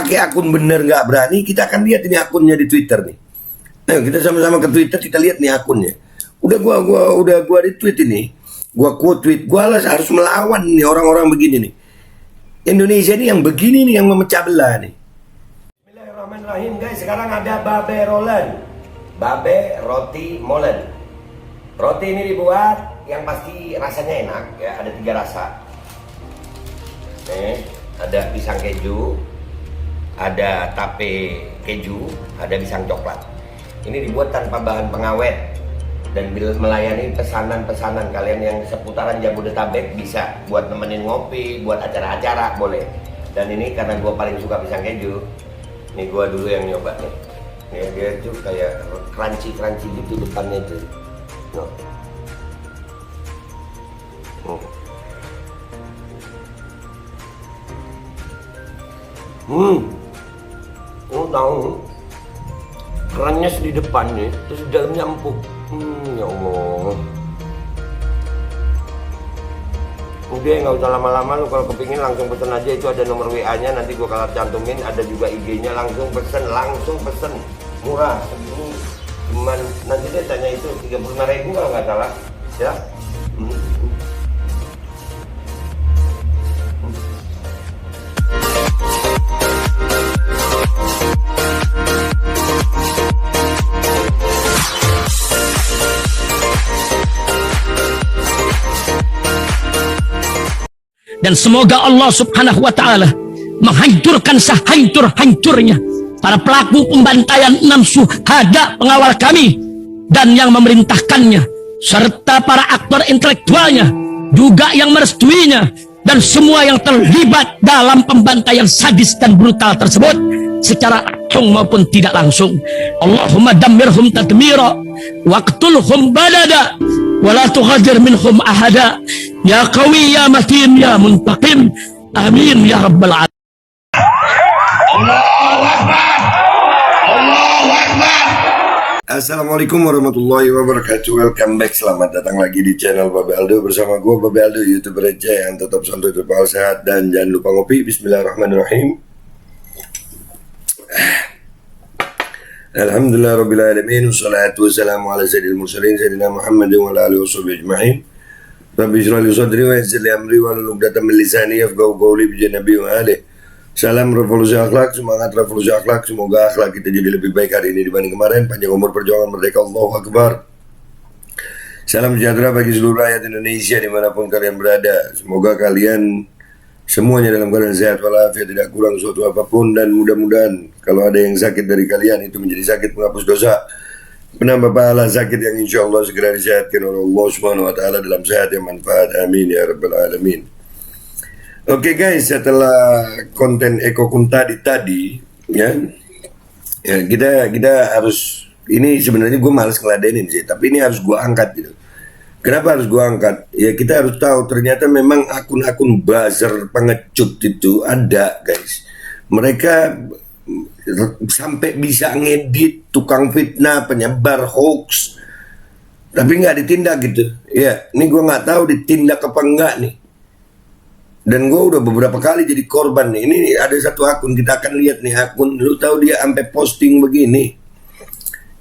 pakai akun bener nggak berani, kita akan lihat ini akunnya di Twitter nih. Ayo kita sama-sama ke Twitter, kita lihat nih akunnya. Udah gua retweet ini. Gua quote tweet, gua harus melawan nih orang-orang begini nih. Indonesia ini yang begini nih yang memecah belah nih. Bismillahirrahmanirrahim guys, sekarang ada babe rolen. Babe roti molen. Roti ini dibuat yang pasti rasanya enak ya, ada 3 rasa. Nih, ada pisang keju, ada tape keju, ada pisang coklat. Ini dibuat tanpa bahan pengawet dan melayani pesanan-pesanan kalian yang seputaran Jabodetabek, bisa buat nemenin ngopi, buat acara-acara boleh. Dan ini karena gue paling suka pisang keju, nih gue dulu yang nyoba nih. Ya, dia tuh kayak crunchy gitu depannya tuh. No. Tahu kerannya di depan nih, terus di dalamnya empuk. Ya Allah. Udah nggak usah lama-lama, lu kalau kepingin langsung pesen aja, itu ada nomor WA-nya, nanti gua kalau cantumin, ada juga IG-nya, langsung pesen, murah. Ini cuman nanti dia tanya itu 35.000 kalau nggak salah, ya. Dan semoga Allah subhanahu wa ta'ala menghancurkan sehancur-hancurnya para pelaku pembantaian 6 syuhada pengawal kami dan yang memerintahkannya, serta para aktor intelektualnya juga yang merestuinya, dan semua yang terlibat dalam pembantaian sadis dan brutal tersebut secara langsung maupun tidak langsung. Allahumma dammirhum tadmira waqtulhum balada wala tughadir minhum ahada ya qawi ya matin ya muntaqim, amin ya rabbal alamin. Allahu Akbar, Allahu Akbar. Assalamualaikum warahmatullahi wabarakatuh. Welcome back, selamat datang lagi di channel Babe Aldo bersama gue Babe Aldo, YouTuber receh yang tetap santuy, tetap sehat, dan jangan lupa ngopi. Bismillahirrahmanirrahim. Alhamdulillah rabbil alamin, wassalatu wassalamu ala sayyidil mursalin sayyidina Muhammadin wa ala alihi washabihi ajma'in. Rabbi shrah li sadri wa yassir li amri wa hlul 'uqdatam min lisani yafqahu qawli bi nabi wa alihi. Salam revolusi akhlak, semangat revolusi akhlak. Semoga akhlak kita jadi lebih baik hari ini dibanding kemarin. Panjang umur, perjuangan merdeka, Allahu Akbar. Salam sejahtera bagi seluruh rakyat Indonesia dimanapun kalian berada. Semoga kalian semuanya dalam keadaan sehat walafiat, tidak kurang suatu apapun, dan mudah-mudahan kalau ada yang sakit dari kalian itu menjadi sakit penghapus dosa, penambah pahala sakit yang insya Allah segera disehatkan oleh Allah Subhanahu wa Ta'ala dalam sehat yang manfaat. Amin ya rabbal alamin. Oke guys, setelah konten Eko Kuntadi tadi ya kita harus, ini sebenarnya gue males ngeladenin sih, tapi ini harus gue angkat gitu. Kenapa harus gue angkat? Ya kita harus tahu ternyata memang akun-akun buzzer pengecut itu ada guys. Mereka sampai bisa ngedit, tukang fitnah, penyebar hoax, tapi nggak ditindak gitu. Ya, ini gue nggak tahu ditindak apa enggak nih. Dan gue udah beberapa kali jadi korban nih. Ini ada satu akun, kita akan lihat nih akun. Lu tahu dia sampai posting begini.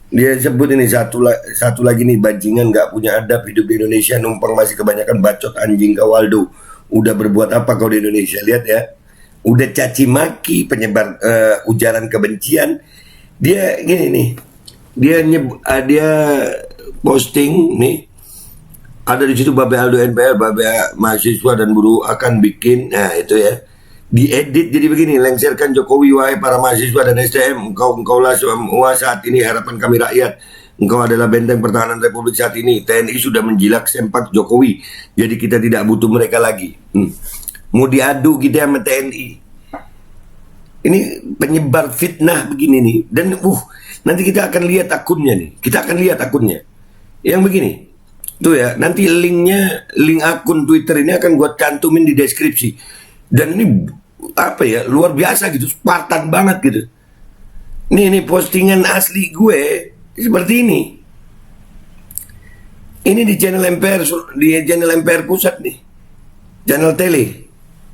Dia sebut ini satu lagi nih, bajingan gak punya adab, hidup di Indonesia numpang masih kebanyakan bacot, anjing kawaldo. Udah berbuat apa kau di Indonesia? Lihat ya, udah caci maki, penyebar ujaran kebencian. Dia gini nih, dia posting nih, ada di situ Babe Aldo NPR, Babe mahasiswa dan buruh akan bikin, nah itu ya, diedit jadi begini, lengserkan Jokowi wahai para mahasiswa dan STM, engkaulah semua saat ini harapan kami rakyat, engkau adalah benteng pertahanan Republik saat ini, TNI sudah menjilak sempak Jokowi, jadi kita tidak butuh mereka lagi. Mau diadu kita sama TNI. Ini penyebar fitnah begini nih, dan nanti kita akan lihat akunnya nih, yang begini. Tuh ya, nanti link akun Twitter ini akan gue cantumin di deskripsi. Dan ini apa ya, luar biasa gitu, Spartan banget gitu. Ini postingan asli gue seperti ini. Ini di channel MPR, pusat nih, channel tele.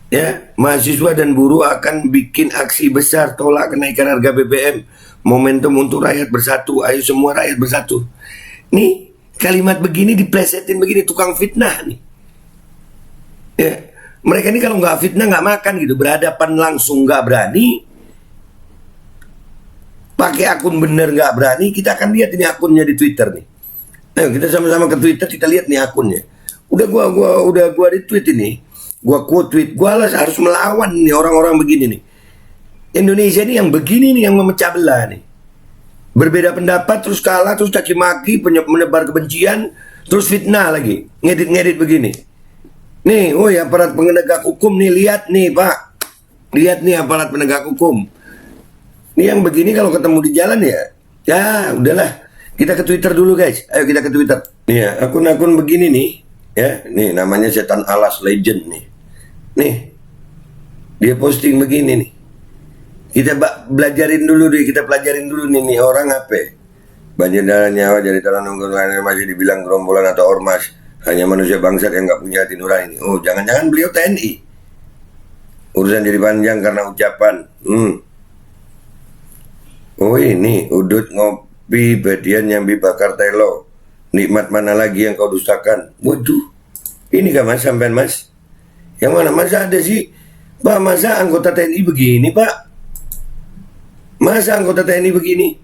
Ya, mahasiswa dan buruh akan bikin aksi besar tolak kenaikan harga BBM. Momentum untuk rakyat bersatu. Ayo semua rakyat bersatu. Nih, kalimat begini diplesetin begini, tukang fitnah nih. Ya, mereka ini kalau nggak fitnah nggak makan gitu, berhadapan langsung nggak berani. Pakai akun bener nggak berani. Kita akan lihat ini akunnya di Twitter nih. Ayo kita sama-sama ke Twitter, kita lihat nih akunnya. Udah gua retweet ini. Gua quote tweet, gua harus melawan nih orang-orang begini nih. Indonesia ini yang begini nih yang memecah belah nih. Berbeda pendapat terus kalah, terus caci maki, menebar kebencian, terus fitnah lagi, ngedit-ngedit begini. Nih, oh ya aparat penegak hukum nih, lihat nih Pak, lihat nih aparat penegak hukum. Ini yang begini kalau ketemu di jalan ya udahlah. Kita ke Twitter dulu guys, ayo kita ke Twitter. Nih ya, akun-akun begini nih, ya, nih namanya Setan Alas Legend nih. Nih, dia posting begini nih. Kita belajarin dulu deh, kita pelajarin dulu nih orang apa? Banjir darah nyawa jadi talan nungguan masih dibilang gerombolan atau ormas. Hanya manusia bangsat yang nggak punya hati nurani. Oh, jangan-jangan beliau TNI. Urusan jadi panjang karena ucapan. Oh ini udut ngopi bedian nyambi bakar telo. Nikmat mana lagi yang kau dustakan? Waduh, ini kan mas sampean mas? Yang mana masa ada sih? Pak, masa anggota TNI begini Pak? Masa anggota TNI begini?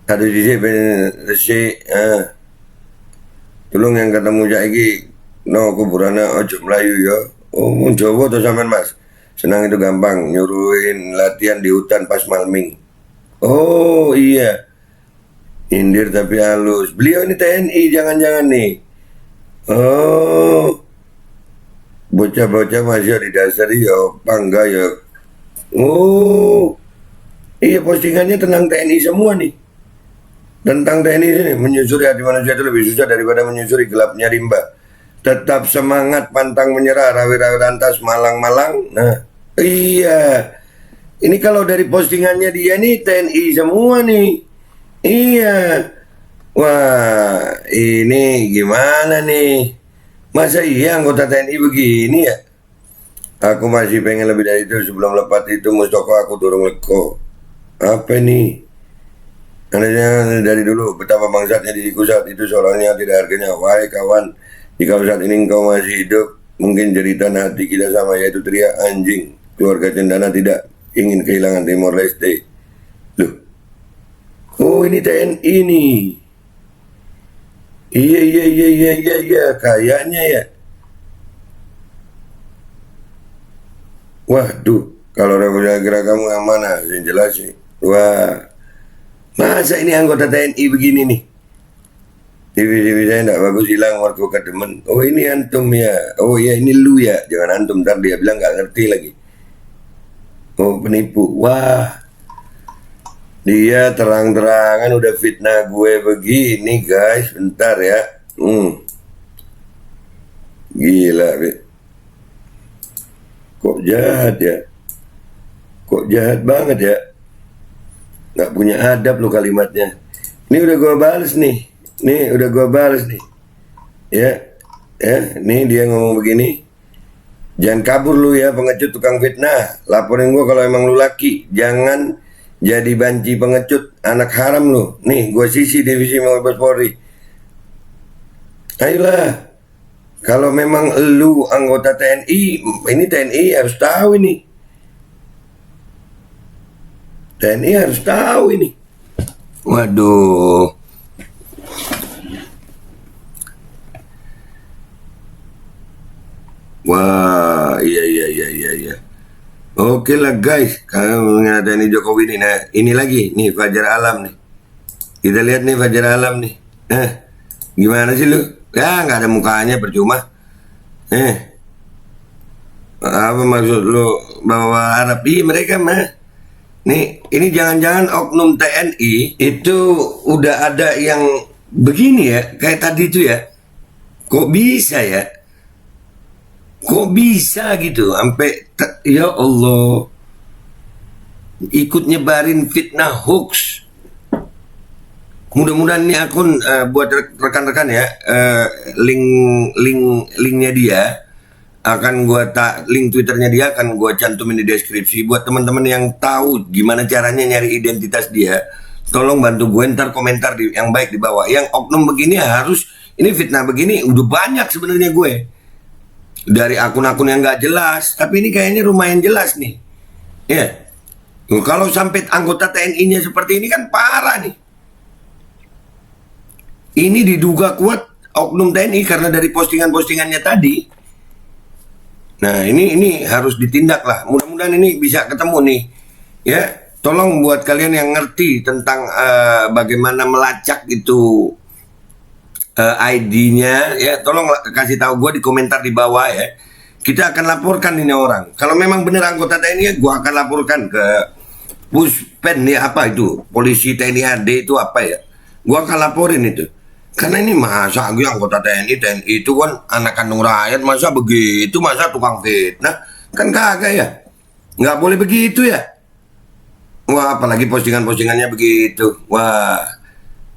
Aduh di sini, tolong yang ketemu saiki no kuburannya ojo Melayu ya. Oh, Jawa tuh sampean mas. Senang itu gampang, nyuruhin latihan di hutan pas malming. Oh iya, indir tapi halus. Beliau ini TNI jangan-jangan nih. Oh, bocah-bocah masih di dasar ya, bangga ya. Oh, iya postingannya tentang TNI semua nih. Tentang TNI ini, menyusuri hati manusia itu lebih susah daripada menyusuri gelapnya rimba. Tetap semangat, pantang menyerah, rawi-rawi rantas, malang-malang. Nah, iya. Ini kalau dari postingannya dia nih TNI semua nih. Iya. Wah, ini gimana nih? Masa iya anggota TNI begini ya? Aku masih pengen lebih dari itu. Sebelum lepas itu Mustoko aku turun leko. Apa nih? Karena dari dulu betapa bangsatnya diriku saat itu soalnya tidak harganya. Wahai kawan, jika saat ini engkau masih hidup, mungkin jeritan hati kita sama, yaitu teriak anjing. Keluarga Cendana tidak ingin kehilangan Timor Leste. Loh, oh ini TNI nih. Iya, kayaknya ya. Waduh, kalau revolusi kira kamu yang mana? Yang jelas sih. Wah, masa ini anggota TNI begini nih? TV saya enggak bagus, hilang warga kedemen. Oh ini antum ya. Oh ya ini lu ya. Jangan antum, ntar dia bilang nggak ngerti lagi. Oh penipu. Wah, dia terang-terangan udah fitnah gue begini guys. Bentar ya. Gila Be. Kok jahat ya? Kok jahat banget ya? Nggak punya adab lo kalimatnya. Ini udah gue balas nih. Nih udah gue balas nih. Ya, nih dia ngomong begini. Jangan kabur lu ya pengecut tukang fitnah. Laporin gue kalau emang lu laki. Jangan jadi banci pengecut, anak haram lu. Nih gue sisi divisi Mabes Polri. Ayolah. Kalau memang lu anggota TNI, ini TNI harus tahu ini. TNI harus tahu ini. Waduh. Wah, iya. Oke lah guys, kalau mengenai Jokowi ini, nah ini lagi, nih Fajar Alam nih. Kita lihat nih Fajar Alam nih. Gimana sih lu? Ya nggak ada mukanya percuma. Apa maksud lu bawa Arab? Ih mereka mah. Nih, ini jangan-jangan oknum TNI itu udah ada yang begini ya, kayak tadi itu ya. Kok bisa ya? Kok bisa gitu sampai ya Allah ikut nyebarin fitnah hoax. Mudah-mudahan ini akun buat rekan-rekan ya, linknya dia akan gua link Twitternya dia akan gua cantumin di deskripsi buat teman-teman yang tahu gimana caranya nyari identitas dia. Tolong bantu gue ntar komentar yang baik di bawah. Yang oknum begini harus, ini fitnah begini udah banyak sebenarnya gue. Dari akun-akun yang nggak jelas, tapi ini kayaknya lumayan jelas nih. Ya. Kalau sampai anggota TNI-nya seperti ini kan parah nih. Ini diduga kuat oknum TNI karena dari postingan-postingannya tadi. Nah, ini harus ditindak lah. Mudah-mudahan ini bisa ketemu nih. Ya. Tolong buat kalian yang ngerti tentang bagaimana melacak itu ID-nya, ya tolong kasih tahu gue di komentar di bawah ya. Kita akan laporkan ini orang. Kalau memang benar anggota TNI, ya, gue akan laporkan ke Puspen ya, apa itu, polisi TNI AD itu apa ya. Gue akan laporin itu. Karena ini masa gue anggota TNI itu kan anak kandung rakyat, masa begitu, masa tukang fitnah, kan kagak ya. Nggak boleh begitu ya. Wah, apalagi postingan-postingannya begitu. Wah,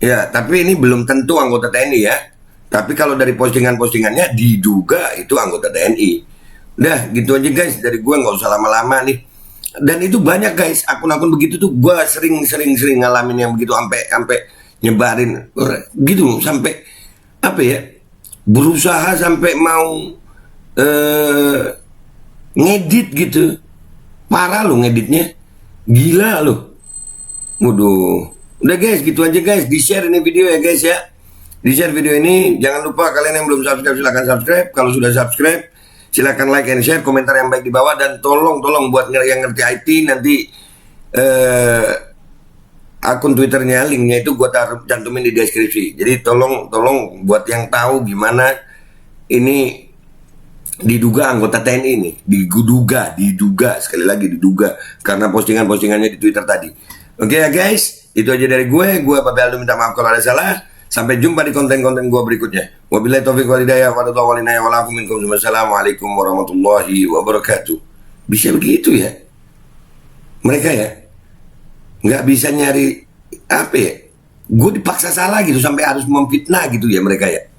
ya, tapi ini belum tentu anggota TNI ya. Tapi kalau dari postingan-postingannya diduga itu anggota TNI. Udah, gitu aja guys. Dari gua nggak usah lama-lama nih. Dan itu banyak guys, akun-akun begitu tuh gua sering ngalamin yang begitu sampai nyebarin gitu sampai apa ya? Berusaha sampai mau ngedit gitu. Parah lo ngeditnya. Gila loh. Waduh. Udah guys, gitu aja guys. Di-share ini video ya guys ya. Di-share video ini. Jangan lupa kalian yang belum subscribe silahkan subscribe. Kalau sudah subscribe silahkan like and share, komentar yang baik di bawah. Dan tolong buat yang ngerti IT nanti akun Twitternya, linknya itu gue cantumin di deskripsi. Jadi tolong buat yang tahu gimana ini diduga anggota TNI ini, diduga sekali lagi diduga karena postingannya di Twitter tadi. Oke ya guys, itu aja dari gue Bapak Aldo minta maaf kalau ada salah. Sampai jumpa di konten-konten gue berikutnya. Wabillahi taufiq wal hidayah wa Wassalamualaikum warahmatullahi wabarakatuh. Bisa begitu ya mereka ya, nggak bisa nyari apa ya, gue dipaksa salah gitu sampai harus memfitnah gitu ya mereka ya.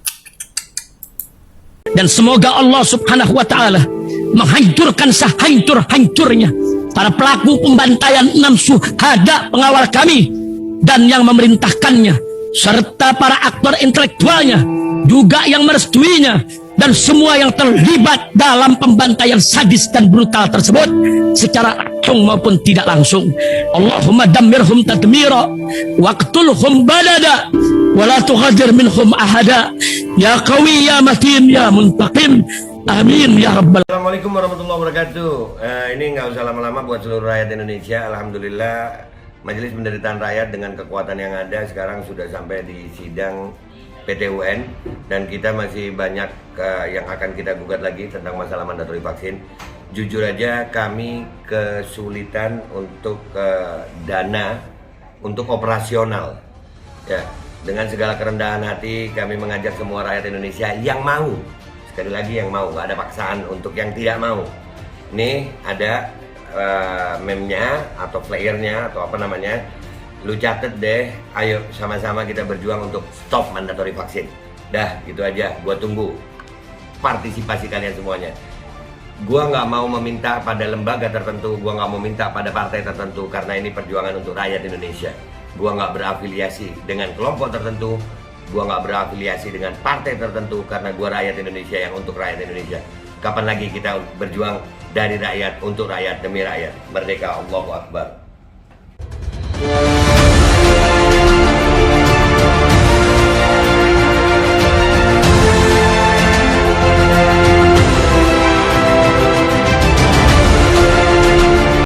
Dan semoga Allah subhanahu wa ta'ala menghancurkan sehancur-hancurnya para pelaku pembantaian 6 syuhada pengawal kami dan yang memerintahkannya, serta para aktor intelektualnya juga yang merestuinya, dan semua yang terlibat dalam pembantaian sadis dan brutal tersebut secara langsung maupun tidak langsung. Allahumma dammirhum tadmira waqtulhum badada wala tughadir minhum ahada ya qawi ya matin ya muntaqim amin ya rabbal. Assalamualaikum warahmatullahi wabarakatuh. Ini nggak usah lama-lama buat seluruh rakyat Indonesia. Alhamdulillah Majelis Penderitaan Rakyat dengan kekuatan yang ada sekarang sudah sampai di sidang PT UN, dan kita masih banyak yang akan kita gugat lagi tentang masalah mandatori vaksin. Jujur aja kami kesulitan untuk dana untuk operasional ya. Dengan segala kerendahan hati kami mengajak semua rakyat Indonesia yang mau, sekali lagi yang mau, nggak ada paksaan untuk yang tidak mau. Nih ada meme-nya atau flyernya atau apa namanya, lu catet deh, ayo sama-sama kita berjuang untuk stop mandatori vaksin. Dah gitu aja, gua tunggu partisipasi kalian semuanya. Gua nggak mau meminta pada lembaga tertentu, gua nggak mau minta pada partai tertentu, karena ini perjuangan untuk rakyat Indonesia. Gua nggak berafiliasi dengan kelompok tertentu, gua nggak berafiliasi dengan partai tertentu, karena gua rakyat Indonesia yang untuk rakyat Indonesia. Kapan lagi kita berjuang dari rakyat untuk rakyat demi rakyat? Merdeka, Allahu Akbar.